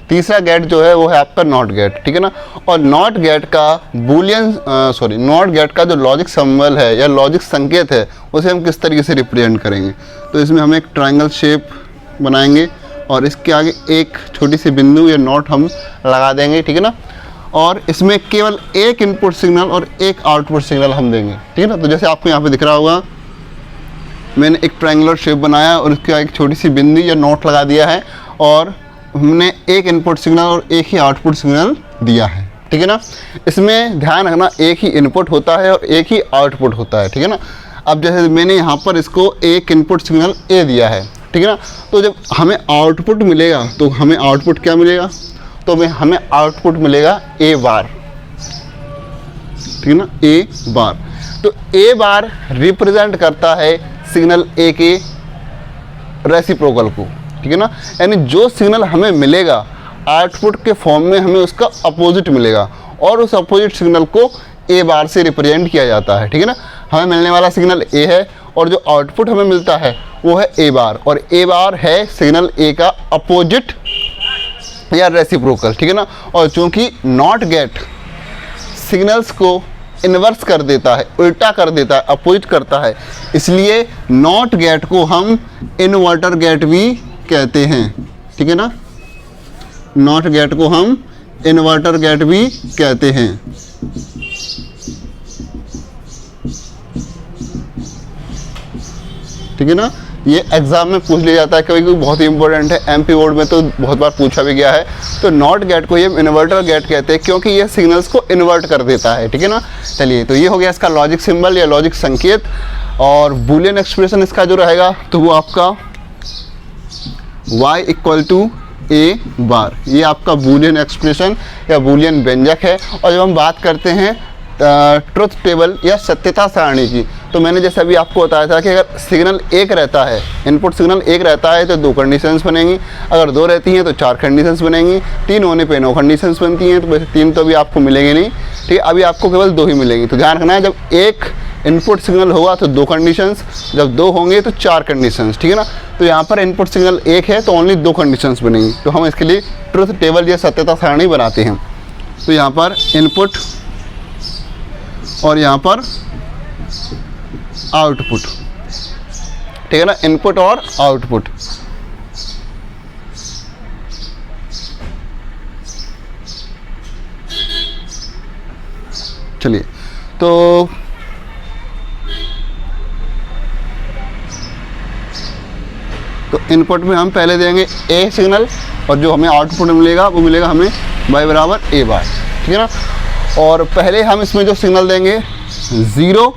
तीसरा गेट जो है वो है आपका नॉट गेट, ठीक है ना। और नॉट गेट का नॉट गेट का जो लॉजिक सिंबल है या लॉजिक संकेत है उसे हम किस तरीके से रिप्रेजेंट करेंगे। तो इसमें हम एक ट्रायंगल शेप बनाएंगे और इसके आगे एक छोटी सी बिंदु या नॉट हम लगा देंगे, ठीक है ना। और इसमें केवल एक इनपुट सिग्नल और एक आउटपुट सिग्नल हम देंगे, ठीक है ना। तो जैसे आपको यहाँ पे दिख रहा होगा, मैंने एक ट्रायंगुलर शेप बनाया और उसके आगे एक छोटी सी बिंदु या नॉट लगा दिया है और हमने एक इनपुट सिग्नल और एक ही आउटपुट सिग्नल दिया है, ठीक है ना। इसमें ध्यान रखना, एक ही इनपुट होता है और एक ही आउटपुट होता है, ठीक है ना। अब जैसे मैंने यहाँ पर इसको एक इनपुट सिग्नल ए दिया है, ठीक है ना। तो जब हमें आउटपुट मिलेगा तो हमें आउटपुट क्या मिलेगा, तो हमें आउटपुट मिलेगा ए बार, ठीक है ना, ए बार। तो ए बार रिप्रेजेंट करता है सिग्नल ए के रेसिप्रोकल को, ठीक है ना। यानी जो सिग्नल हमें मिलेगा आउटपुट के फॉर्म में हमें उसका अपोजिट मिलेगा और उस अपोजिट सिग्नल को ए बार से रिप्रेजेंट किया जाता है, ठीक है ना। हमें मिलने वाला सिग्नल ए है और जो आउटपुट हमें मिलता है वो है ए बार, और ए बार है सिग्नल ए का अपोजिट या रेसिप्रोकल, ठीक है ना। और चूंकि नॉट गेट सिग्नल्स को इन्वर्स कर देता है, उल्टा कर देता है, अपोजिट करता है, इसलिए नॉट गेट को हम इन्वर्टर गेट भी कहते हैं, ठीक है ना। नॉट गेट को हम इन्वर्टर गेट भी कहते हैं। ठीक है ना, ये एग्जाम में पूछ लिया जाता है, कभी बहुत ही इंपॉर्टेंट है, एमपी बोर्ड में तो बहुत बार पूछा भी गया है। तो नॉट गेट को ये इन्वर्टर गेट कहते हैं क्योंकि ये सिग्नल्स को इन्वर्ट कर देता है, ठीक है ना। चलिए, तो ये हो गया इसका लॉजिक सिंबल या लॉजिक संकेत। और बूलियन एक्सप्रेशन इसका जो रहेगा तो वो आपका y इक्वल टू a बार, ये आपका बूलियन एक्सप्रेशन या बूलियन व्यंजक है। और जब हम बात करते हैं ट्रुथ टेबल या सत्यता सारणी की, तो मैंने जैसे अभी आपको बताया था कि अगर सिग्नल एक रहता है, इनपुट सिग्नल एक रहता है तो 2 कंडीशंस बनेंगी, अगर 2 रहती हैं तो 4 कंडीशंस बनेंगी, 3 होने पे 9 कंडीशंस बनती हैं। तो वैसे 3 तो अभी आपको मिलेंगे नहीं, ठीक है, अभी आपको केवल 2 ही मिलेंगी। तो ध्यान रखना है, जब एक इनपुट सिग्नल होगा तो 2 कंडीशंस, जब 2 होंगे तो 4 कंडीशंस, ठीक है ना। तो यहाँ पर इनपुट सिग्नल एक है तो ओनली 2 कंडीशंस बनेंगी। तो हम इसके लिए ट्रुथ टेबल या सत्यता सारणी बनाते हैं। तो यहाँ पर इनपुट और यहाँ पर आउटपुट, ठीक है ना, इनपुट और आउटपुट। चलिए, तो इनपुट में हम पहले देंगे ए सिग्नल और जो हमें आउटपुट मिलेगा वो मिलेगा हमें y बराबर a बार, ठीक है ना। और पहले हम इसमें जो सिग्नल देंगे 0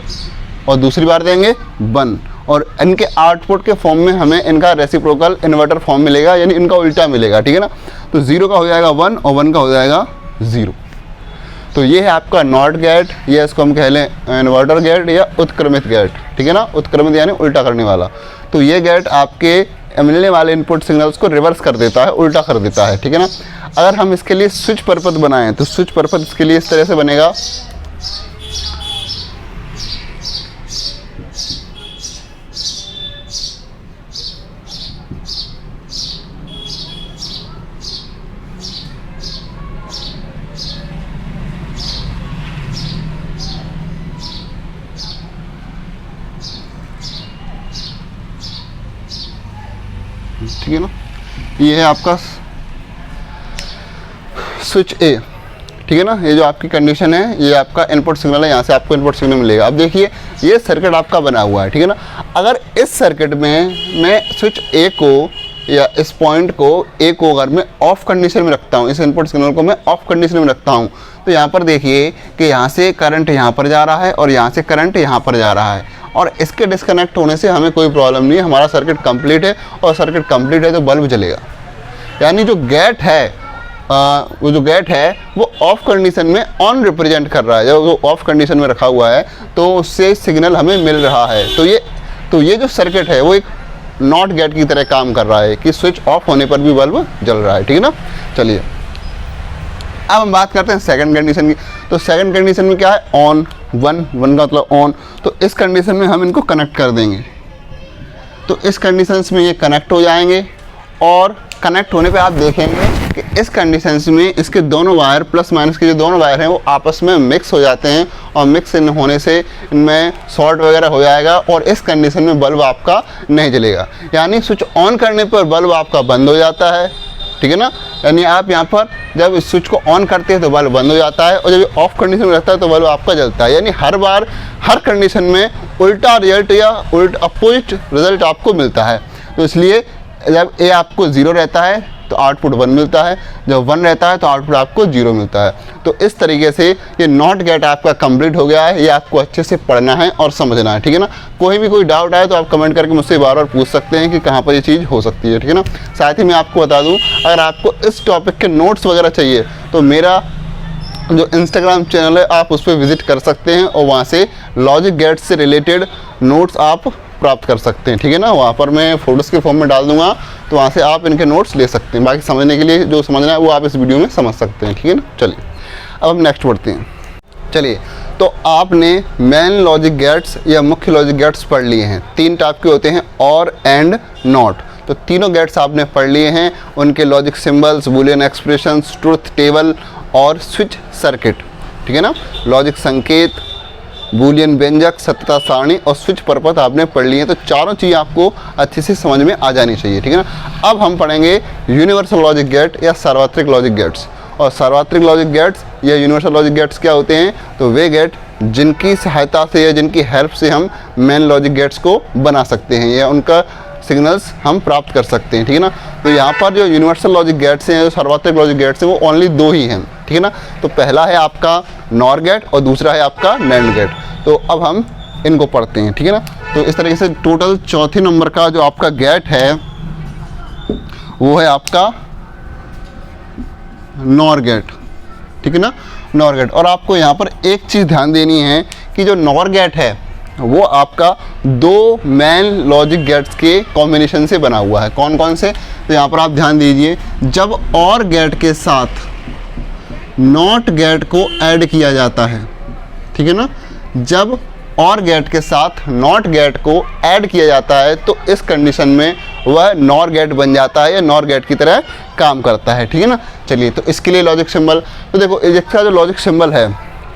और दूसरी बार देंगे 1, और इनके आउटपुट के फॉर्म में हमें इनका रेसिप्रोकल इन्वर्टर फॉर्म मिलेगा, यानी इनका उल्टा मिलेगा, ठीक है ना। तो 0 का हो जाएगा 1 और 1 का हो जाएगा 0। तो ये है आपका नॉट गेट, या इसको हम कह लें इन्वर्टर गेट या उत्क्रमित गेट, ठीक है ना। उत्क्रमित यानी उल्टा करने वाला। तो ये गेट आपके मिलने वाले इनपुट सिग्नल्स को रिवर्स कर देता है, उल्टा कर देता है, ठीक है ना। अगर हम इसके लिए स्विच परपथ बनाएं तो स्विच परपथ इसके लिए इस तरह से बनेगा। ठीक है ना, ये है आपका स्विच ए, ठीक है ना। ये जो आपकी कंडीशन है, ये आपका इनपुट सिग्नल है, यहाँ से आपको इनपुट सिग्नल मिलेगा। अब देखिए, ये सर्किट आपका बना हुआ है, ठीक है ना। अगर इस सर्किट में मैं स्विच ए को या इस पॉइंट को ए को अगर मैं ऑफ कंडीशन में रखता हूँ, इस इनपुट सिग्नल को मैं ऑफ कंडीशन में रखता हूँ, तो यहाँ पर देखिए कि यहाँ से करंट यहाँ पर जा रहा है और यहाँ से करंट यहाँ पर जा रहा है, और इसके डिस्कनेक्ट होने से हमें कोई प्रॉब्लम नहीं है, हमारा सर्किट कंप्लीट है। और सर्किट कंप्लीट है तो बल्ब जलेगा, यानी जो गेट है वो जो गेट है वो ऑफ कंडीशन में ऑन रिप्रेजेंट कर रहा है। जब वो ऑफ कंडीशन में रखा हुआ है तो उससे सिग्नल हमें मिल रहा है। तो ये जो सर्किट है वो एक नॉट गेट की तरह काम कर रहा है कि स्विच ऑफ होने पर भी बल्ब जल रहा है, ठीक है ना। चलिए, अब हम बात करते हैं सेकंड कंडीशन की। तो सेकंड कंडीशन में क्या है, ऑन, 1 का मतलब ऑन। तो इस कंडीशन में हम इनको कनेक्ट कर देंगे। तो इस कंडीशंस में ये कनेक्ट हो जाएंगे, और कनेक्ट होने पे आप देखेंगे कि इस कंडीशंस में इसके दोनों वायर, प्लस माइनस के जो दोनों वायर हैं वो आपस में मिक्स हो जाते हैं, और मिक्स होने से इनमें शॉर्ट वगैरह हो जाएगा, और इस कंडीशन में बल्ब आपका नहीं जलेगा। यानी स्विच ऑन करने पर बल्ब आपका बंद हो जाता है, ठीक है ना। यानी आप यहाँ पर जब इस स्विच को ऑन करते हैं तो बल्ब बंद हो जाता है, और जब ऑफ कंडीशन में रहता है तो बल्ब आपका जलता है। यानी हर बार हर कंडीशन में उल्टा रिजल्ट या अपोजिट रिजल्ट आपको मिलता है। तो इसलिए जब ए आपको 0 रहता है तो आउटपुट 1 मिलता है, जब 1 रहता है तो आउटपुट आपको 0 मिलता है। तो इस तरीके से ये नॉट गेट आपका कंप्लीट हो गया है। ये आपको अच्छे से पढ़ना है और समझना है, ठीक है ना। कोई डाउट आए तो आप कमेंट करके मुझसे बार बार पूछ सकते हैं कि कहाँ पर ये चीज़ हो सकती है, ठीक है ना। साथ ही मैं आपको बता दूँ, अगर आपको इस टॉपिक के नोट्स वगैरह चाहिए तो मेरा जो इंस्टाग्राम चैनल है आप उस पर विजिट कर सकते हैं, और वहाँ से लॉजिक गेट से रिलेटेड नोट्स आप प्राप्त कर सकते हैं, ठीक है ना। वहाँ पर मैं फोटोज़ के फॉर्म में डाल दूंगा, तो वहाँ से आप इनके नोट्स ले सकते हैं। बाकी समझने के लिए जो समझना है वो आप इस वीडियो में समझ सकते हैं, ठीक है ना। चलिए, अब हम नेक्स्ट बढ़ते हैं। चलिए, तो आपने मेन लॉजिक गेट्स या मुख्य लॉजिक गेट्स पढ़ लिए हैं। 3 टाइप के होते हैं, और, एंड, नॉट। तो तीनों गेट्स आपने पढ़ लिए हैं, उनके logic symbols, Boolean expressions, truth table और स्विच सर्किट, ठीक है ना। लॉजिक संकेत, बूलियन व्यंजक, सत्यता सारणी और स्विच परपथ आपने पढ़ लिए हैं। तो चारों चीज़ आपको अच्छे से समझ में आ जानी चाहिए, ठीक है ना। अब हम पढ़ेंगे यूनिवर्सल लॉजिक गेट या सार्वत्रिक लॉजिक गेट्स। और सार्वत्रिक लॉजिक गेट्स या यूनिवर्सल लॉजिक गेट्स क्या होते हैं? तो वे गेट जिनकी सहायता से या जिनकी हेल्प से हम मेन लॉजिक गेट्स को बना सकते हैं या उनका सिग्नल्स हम प्राप्त कर सकते हैं, ठीक है ना। तो यहाँ पर जो यूनिवर्सल लॉजिक गेट्स हैं, जो सार्वत्रिक लॉजिक गेट्स हैं, वो ओनली दो ही हैं, ठीक है ना। तो पहला है आपका नॉर गेट और दूसरा है आपका नैंड गेट। तो अब हम इनको पढ़ते हैं, ठीक है ना। तो इस तरीके से टोटल चौथे नंबर का जो आपका गेट है वो है आपका नॉर गेट, ठीक है ना, नॉर गेट। और आपको यहाँ पर एक चीज़ ध्यान देनी है कि जो नॉर गेट है वो आपका दो मेन लॉजिक गेट्स के कॉम्बिनेशन से बना हुआ है। कौन कौन से? तो यहाँ पर आप ध्यान दीजिए, जब और गेट के साथ नॉट गेट को ऐड किया जाता है, ठीक है ना, जब और गेट के साथ नॉट गेट को ऐड किया जाता है तो इस कंडीशन में वह नॉर गेट बन जाता है या नॉर गेट की तरह काम करता है, ठीक है ना। चलिए, तो इसके लिए लॉजिक सिंबल, तो देखो इसका जो लॉजिक सिंबल है,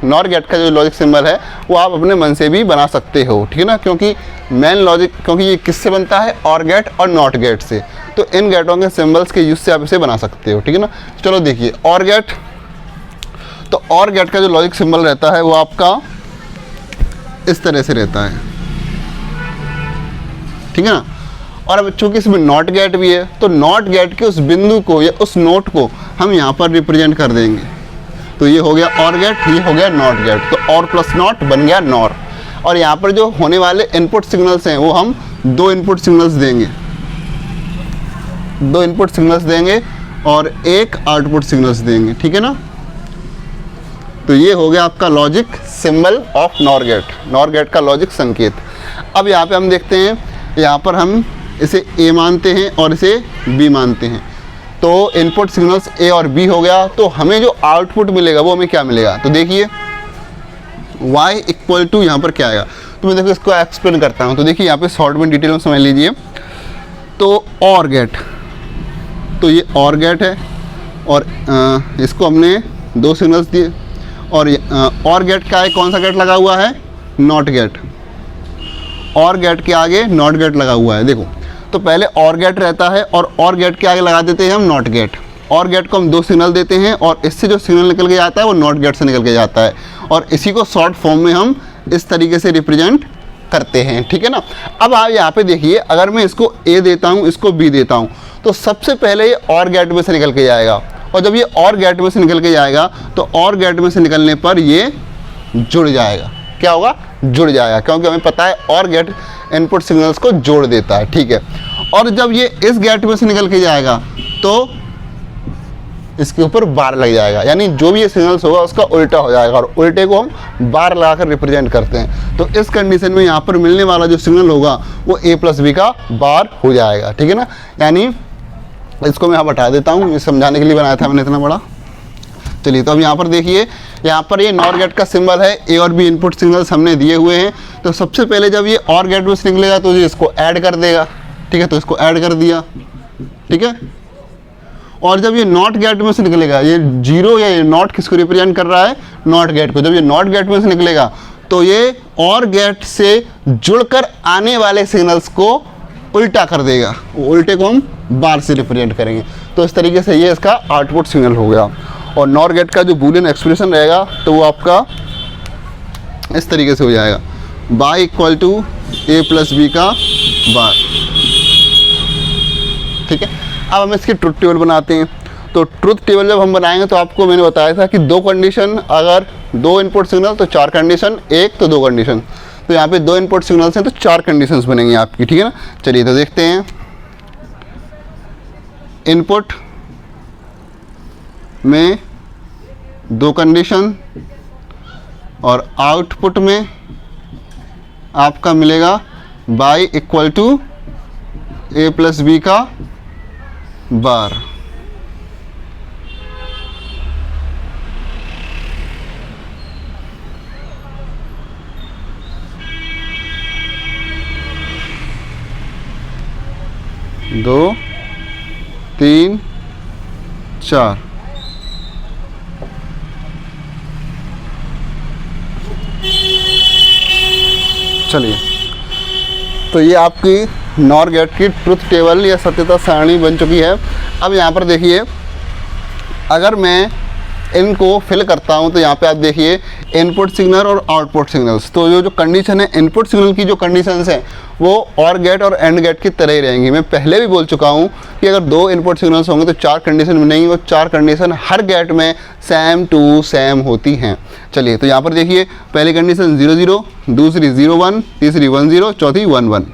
नॉर गेट का जो लॉजिक सिंबल है वो आप अपने मन से भी बना सकते हो, ठीक है ना, क्योंकि मेन लॉजिक, क्योंकि ये किससे बनता है? और गेट और नॉट गेट से। तो इन गेटों के सिंबल्स के यूज से आप इसे बना सकते हो, ठीक है ना। चलो देखिए, और गेट, तो और गेट का जो लॉजिक सिंबल रहता है वो आपका इस तरह से रहता है, ठीक है ना। और अब चूंकि इसमें नॉट गेट भी है तो नॉट गेट के उस बिंदु को या उस नोट को हम यहाँ पर रिप्रेजेंट कर देंगे। तो ये हो गया और गेट, ये हो गया नॉट गेट। तो और प्लस नॉट बन गया नॉर। और यहाँ पर जो होने वाले इनपुट सिग्नल्स हैं वो हम दो इनपुट सिग्नल्स देंगे, दो इनपुट सिग्नल्स देंगे और एक आउटपुट सिग्नल्स देंगे, ठीक है ना। तो ये हो गया आपका logic symbol of NOR gate, NOR gate का लॉजिक संकेत। अब यहाँ पे हम देखते हैं, यहाँ पर हम इसे ए मानते हैं और इसे बी मानते हैं। तो इनपुट सिग्नल्स ए और बी हो गया, तो हमें जो आउटपुट मिलेगा वो हमें क्या मिलेगा? तो देखिए y इक्वल टू यहाँ पर क्या आएगा? तो मैं देखो इसको एक्सप्लेन करता हूँ। तो देखिए यहाँ पे शॉर्ट में डिटेल में समझ लीजिए। तो और गेट, तो ये और गेट है और इसको हमने दो सिग्नल्स दिए और गेट का है, कौन सा गेट लगा हुआ है? Not gate. और गेट के आगे नॉट गेट लगा हुआ है। देखो, तो पहले और गेट रहता है और गेट के आगे लगा देते हैं हम नॉट गेट। और गेट को हम दो सिग्नल देते हैं और इससे जो सिग्नल निकल के जाता है वो नॉट गेट से निकल के जाता है और इसी को शॉर्ट फॉर्म में हम इस तरीके से रिप्रेजेंट करते हैं, ठीक है ना। अब आप यहाँ पे देखिए, अगर मैं इसको ए देता हूँ, इसको बी देता हूँ, तो सबसे पहले ये और गेट में से निकल के जाएगा और जब ये और गेट में से निकल के जाएगा तो और गेट में से निकलने पर ये जुड़ जाएगा। क्या होगा? जुड़ जाएगा, क्योंकि हमें पता है और गेट इनपुट सिग्नल्स को जोड़ देता है, ठीक है। और जब ये इस गेट में से निकल के जाएगा तो इसके ऊपर बार लग जाएगा, यानी जो भी ये सिग्नल्स होगा उसका उल्टा हो जाएगा और उल्टे को हम बार लगाकर रिप्रेजेंट करते हैं। तो इस कंडीशन में यहाँ पर मिलने वाला जो सिग्नल होगा वो ए प्लस बी का बार हो जाएगा, ठीक है ना। यानी इसको मैं यहाँ बता देता हूँ, ये समझाने के लिए बनाया था मैंने इतना बड़ा। चलिए, तो अब यहाँ पर देखिए, यहाँ पर ये नॉर गेट का सिंबल है, ए और बी इनपुट सिग्नल्स हमने दिए हुए हैं। तो सबसे पहले जब ये और गेट में से निकलेगा तो ये इसको ऐड कर देगा, ठीक है। तो इसको ऐड कर दिया, ठीक है। और जब ये नॉट गेट में से निकलेगा, ये जीरो या ये नॉट किसको रिप्रेजेंट कर रहा है? नॉट गेट को। जब ये नॉट गेट में से निकलेगा तो ये और गेट से जुड़कर आने वाले सिग्नल्स को उल्टा कर देगा, उल्टे को हम बार से रिप्रेजेंट करेंगे। तो इस तरीके से ये इसका आउटपुट सिग्नल हो गया। और नॉर गेट का जो बूलियन एक्सप्रेशन रहेगा तो वो आपका इस तरीके से हो जाएगा, y equal to A plus B का बार, ठीक है। अब हम इसकी ट्रुथ टेबल बनाते हैं। तो ट्रुथ टेबल जब हम बनाएंगे तो आपको मैंने बताया था कि दो कंडीशन, अगर दो इनपुट सिग्नल तो चार कंडीशन, एक तो दो कंडीशन। तो यहाँ पे दो इनपुट सिग्नल्स हैं तो चार कंडीशंस बनेंगी आपकी, ठीक है ना। चलिए, तो देखते हैं। इनपुट में दो कंडीशन और आउटपुट में आपका मिलेगा y equal to A plus B का बार। दो 4। चलिए, तो ये आपकी नॉर गेट की ट्रुथ टेबल या सत्यता सारणी बन चुकी है। अब यहाँ पर देखिए, अगर मैं इनको फिल करता हूँ तो यहाँ पे आप देखिए इनपुट सिग्नल और आउटपुट सिग्नल्स। तो जो कंडीशन है इनपुट सिग्नल की, जो कंडीशंस हैं वो और गेट और एंड गेट की तरह ही रहेंगी। मैं पहले भी बोल चुका हूँ कि अगर 2 इनपुट सिग्नल्स होंगे तो 4 कंडीशन बनेंगी और 4 कंडीशन हर गेट में सेम टू सेम होती हैं। चलिए, तो यहाँ पर देखिए पहली कंडीशन 0 0, दूसरी 0 1, तीसरी 1 0, चौथी 1 1।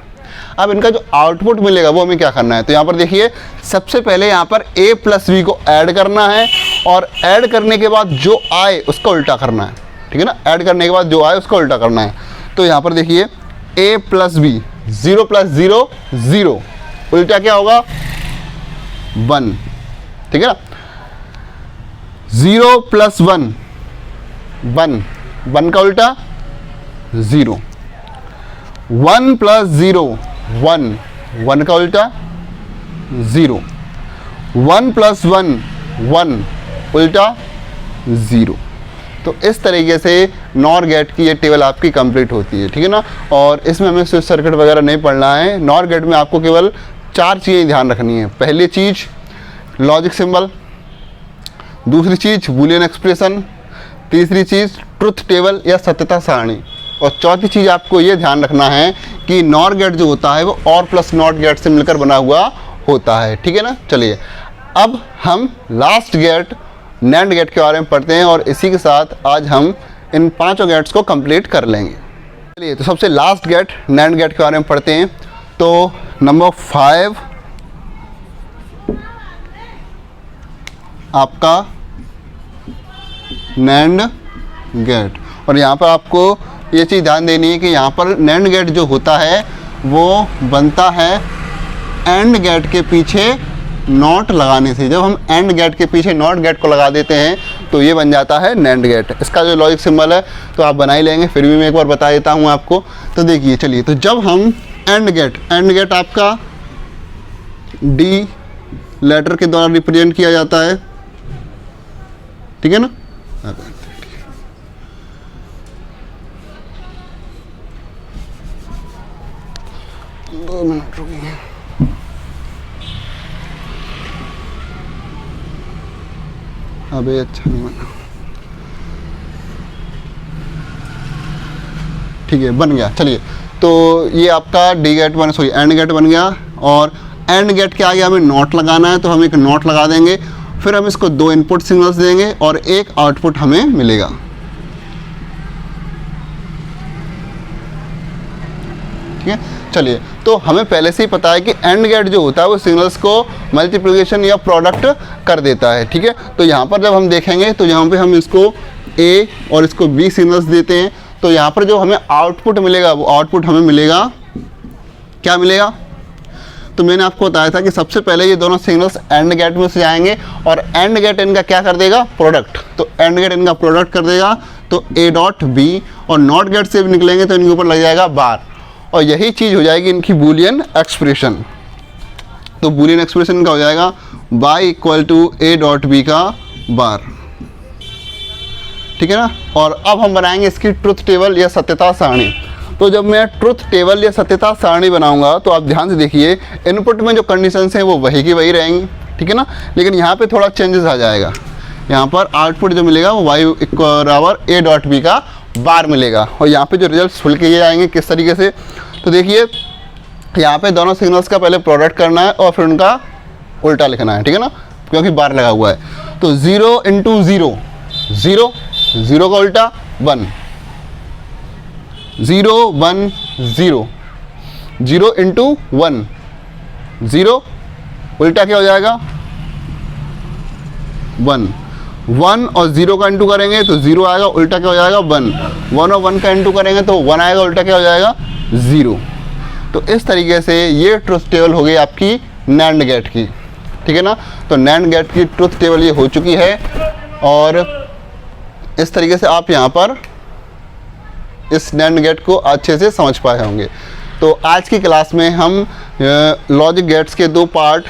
अब इनका जो आउटपुट मिलेगा वो हमें क्या करना है, तो यहाँ पर देखिए सबसे पहले यहाँ पर a प्लस बी को ऐड करना है और ऐड करने के बाद जो आए उसका उल्टा करना है। ठीक है ना, ऐड करने के बाद जो आए उसका उल्टा करना है। तो यहाँ पर देखिए a प्लस बी, 0 प्लस 0 0, उल्टा क्या होगा 1। ठीक है ना, 0 प्लस 1 1, 1 का उल्टा 0, 1 प्लस 0 1, 1 का उल्टा 0, 1 प्लस 1 1, उल्टा 0। तो इस तरीके से नॉर गेट की ये टेबल आपकी कंप्लीट होती है। ठीक है ना, और इसमें हमें स्विच सर्किट वगैरह नहीं पढ़ना है। नॉर गेट में आपको केवल 4 चीज़ें ध्यान रखनी है। पहली चीज़ लॉजिक सिंबल, दूसरी चीज़ बूलियन एक्सप्रेशन, तीसरी चीज़ ट्रुथ टेबल या सत्यता सारणी, और चौथी चीज़ आपको ये ध्यान रखना है कि नॉर गेट जो होता है वो और प्लस नॉट गेट से मिलकर बना हुआ होता है। ठीक है ना, चलिए अब हम लास्ट गेट नैंड गेट के बारे में पढ़ते हैं और इसी के साथ आज हम इन 5 गेट्स को कंप्लीट कर लेंगे। चलिए, तो सबसे लास्ट गेट नैंड गेट के बारे में पढ़ते हैं। तो नंबर 5 आपका नैंड गेट, और यहाँ पर आपको ये चीज़ ध्यान देनी है कि यहाँ पर नैंड गेट जो होता है वो बनता है एंड गेट के पीछे नॉट लगाने से। जब हम एंड गेट के पीछे नॉट गेट को लगा देते हैं तो ये बन जाता है नैंड गेट। इसका जो लॉजिक सिंबल है तो आप बना ही लेंगे, फिर भी मैं एक बार बता देता हूँ आपको। तो देखिए, चलिए, तो जब हम एंड गेट आपका डी लेटर के द्वारा रिप्रेजेंट किया जाता है। ठीक है ना, 2 मिनट रुकिए। अबे अच्छा नहीं बना। ठीक है, बन गया। चलिए, तो ये आपका डी गेट बन सॉरी एंड गेट बन गया, और एंड गेट के आगे हमें नॉट लगाना है तो हम एक नॉट लगा देंगे। फिर हम इसको 2 इनपुट सिग्नल्स देंगे और एक आउटपुट हमें मिलेगा। ठीक है, चलिए, तो हमें पहले से ही पता है कि एंड गेट जो होता है वो सिग्नल्स को मल्टीप्लिकेशन या प्रोडक्ट कर देता है। ठीक है, तो यहाँ पर जब हम देखेंगे तो यहाँ पे हम इसको A और इसको B सिग्नल्स देते हैं, तो यहाँ पर जो हमें आउटपुट मिलेगा वो आउटपुट हमें मिलेगा, क्या मिलेगा, तो मैंने आपको बताया था कि सबसे पहले ये दोनों सिग्नल्स एंड गेट में से जाएंगे और एंड गेट इनका क्या कर देगा, प्रोडक्ट। तो एंड गेट इनका प्रोडक्ट कर देगा, तो A डॉट B, और नॉट गेट से भी निकलेंगे तो इनके ऊपर लग जाएगा बार, और यही चीज़ हो जाएगी इनकी बूलियन एक्सप्रेशन। तो बूलियन एक्सप्रेशन का हो जाएगा y equal to A dot B का बार। ठीक है ना, और अब हम बनाएंगे इसकी ट्रुथ टेबल या सत्यता सारणी। तो जब मैं ट्रुथ टेबल या सत्यता सारणी बनाऊंगा तो आप ध्यान से देखिए, इनपुट में जो कंडीशंस हैं वो वही की वही रहेंगी। ठीक है ना, लेकिन यहाँ पे थोड़ा चेंजेस आ जाएगा। यहाँ पर आउटपुट जो मिलेगा वो y बराबर A डॉट B का बार मिलेगा, और यहाँ पे जो रिजल्ट खुल के ये आएंगे किस तरीके से, तो देखिए यहाँ पे दोनों सिग्नल्स का पहले प्रोडक्ट करना है और फिर उनका उल्टा लिखना है। ठीक है ना, क्योंकि बार लगा हुआ है। तो 0 इंटू 0 0, 0 का उल्टा 1, 0 1 0, 0 इंटू 1 0, उल्टा क्या हो जाएगा 1, 1 और 0 का इंटू करेंगे तो 0 आएगा, उल्टा क्या हो जाएगा 1, 1 और 1 का इंटू करेंगे तो 1 आएगा, उल्टा क्या हो जाएगा 0। तो इस तरीके से ये ट्रुथ टेबल हो गई आपकी नैंड गेट की। ठीक है ना, तो नैंड गेट की ट्रुथ टेबल ये हो चुकी है, और इस तरीके से आप यहाँ पर इस नैंड गेट को अच्छे से समझ पाए होंगे। तो आज की क्लास में हम लॉजिक गेट्स के 2 पार्ट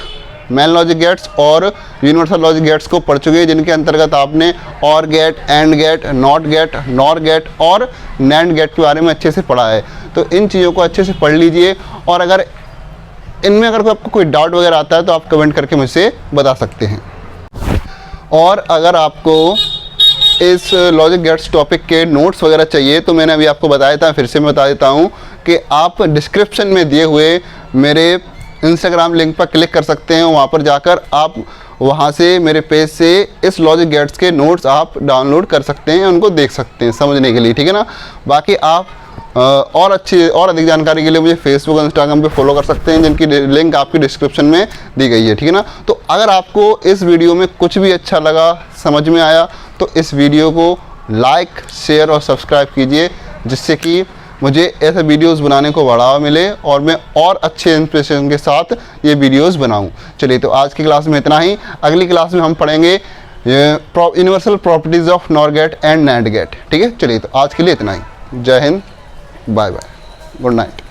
मेन लॉजिक गेट्स और यूनिवर्सल लॉजिक गेट्स को पढ़ चुके हैं, जिनके अंतर्गत आपने OR gate, AND gate, NOT gate, NOR gate और नैंड गेट के बारे में अच्छे से पढ़ा है। तो इन चीज़ों को अच्छे से पढ़ लीजिए, और अगर इनमें अगर आपको कोई डाउट वगैरह आता है तो आप कमेंट करके मुझसे बता सकते हैं। और अगर आपको इस लॉजिक गेट्स टॉपिक के नोट्स वगैरह चाहिए तो मैंने अभी आपको बताया था, फिर से मैं बता देता हूँ कि आप डिस्क्रिप्शन में दिए हुए मेरे इंस्टाग्राम लिंक पर क्लिक कर सकते हैं। वहाँ पर जाकर आप वहाँ से मेरे पेज से इस लॉजिक गेट्स के नोट्स आप डाउनलोड कर सकते हैं, उनको देख सकते हैं समझने के लिए, ठीक है ना। बाकी आप और अधिक जानकारी के लिए मुझे फेसबुक और इंस्टाग्राम पे फॉलो कर सकते हैं, जिनकी लिंक आपकी डिस्क्रिप्शन में दी गई है, ठीक है ना। तो अगर आपको इस वीडियो में कुछ भी अच्छा लगा, समझ में आया, तो इस वीडियो को लाइक, शेयर और सब्सक्राइब कीजिए, जिससे कि मुझे ऐसे वीडियोस बनाने को बढ़ावा मिले और मैं और अच्छे इंस्पिरेशन के साथ ये वीडियोस बनाऊं। चलिए, तो आज की क्लास में इतना ही। अगली क्लास में हम पढ़ेंगे universal properties of NOR gate and NAND gate, ठीक है। चलिए, तो आज के लिए इतना ही। जय Hind, bye bye, good night.